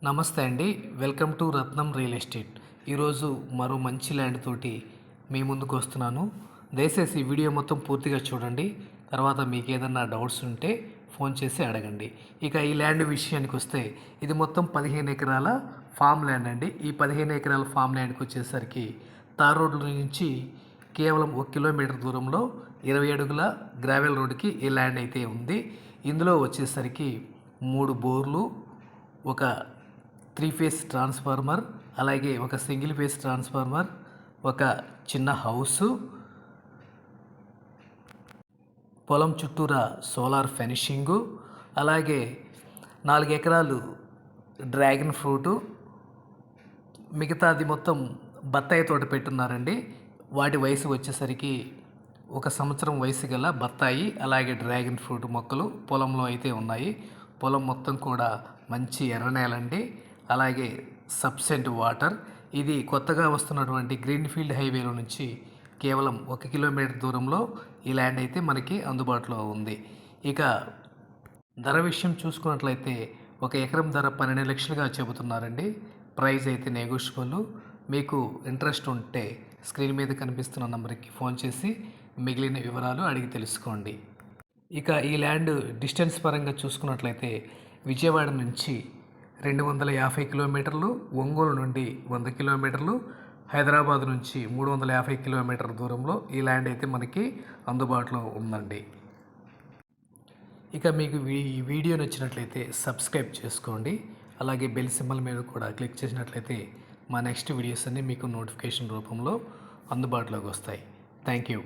నమస్తే అండి. Welcome to Ratnam real estate. ఈరోజు మరో మంచి ల్యాండ్ తోటి మీ ముందుకు వస్తున్నాను. దయచేసి ఈ వీడియో మొత్తం పూర్తిగా చూడండి. తర్వాత మీకు ఏదన్నా డౌట్స్ ఉంటే ఫోన్ చేసి అడగండి. ఇక ఈ ల్యాండ్ విషయానికి వస్తే ఇది మొత్తం 15 ఎకరాల ఫామ్ ల్యాండ్ అండి. ఈ 15 ఎకరాల ఫామ్ ల్యాండ్కి వచ్చేసరికి తార్ రోడ్ల నుంచి కేవలం 1 కిలోమీటర్ దూరంలో 20 అడుగుల గ్రావెల్ రోడ్డుకి ఈ ల్యాండ్ అయితే ఉంది. ఇందులో వచ్చేసరికి 3 బోర్లు, ఒక 3 ఫేస్ ట్రాన్స్ఫార్మర్, అలాగే ఒక సింగిల్ ఫేస్ ట్రాన్స్ఫార్మర్, ఒక చిన్న హౌసు, పొలం చుట్టూరా సోలార్ ఫెనిషింగు, అలాగే 4 ఎకరాలు డ్రాగన్ ఫ్రూటు, మిగతాది మొత్తం బత్తాయి తోట పెట్టున్నారండి. వాటి వయసు వచ్చేసరికి 1 సంవత్సరం వయసు గల బత్తాయి, అలాగే డ్రాగన్ ఫ్రూట్ మొక్కలు పొలంలో అయితే ఉన్నాయి. పొలం మొత్తం కూడా మంచి ఎర్ర నేలండి. అలాగే సబ్సెంట్ వాటర్. ఇది కొత్తగా వస్తున్నటువంటి గ్రీన్ఫీల్డ్ హైవేలో నుంచి కేవలం 1 కిలోమీటర్ దూరంలో ఈ ల్యాండ్ అయితే మనకి అందుబాటులో ఉంది. ఇక ధర విషయం చూసుకున్నట్లయితే 1 ఎకరం ధర 12 లక్షలుగా చెబుతున్నారండి. ప్రైస్ అయితే నెగోషియబుల్. మీకు ఇంట్రెస్ట్ ఉంటే స్క్రీన్ మీద కనిపిస్తున్న నంబర్కి ఫోన్ చేసి మిగిలిన వివరాలు అడిగి తెలుసుకోండి. ఇక ఈ ల్యాండ్ డిస్టెన్స్ పరంగా చూసుకున్నట్లయితే విజయవాడ నుంచి 250 కిలోమీటర్లు, ఒంగోలు నుండి 100 కిలోమీటర్లు, హైదరాబాద్ నుంచి 350 కిలోమీటర్ల దూరంలో ఈ ల్యాండ్ అయితే మనకి అందుబాటులో ఉందండి. ఇక మీకు ఈ వీడియో నచ్చినట్లయితే సబ్స్క్రైబ్ చేసుకోండి. అలాగే బెల్ సింబల్ మీద కూడా క్లిక్ చేసినట్లయితే మా నెక్స్ట్ వీడియోస్ అన్నీ మీకు నోటిఫికేషన్ రూపంలో అందుబాటులోకి వస్తాయి. Thank you.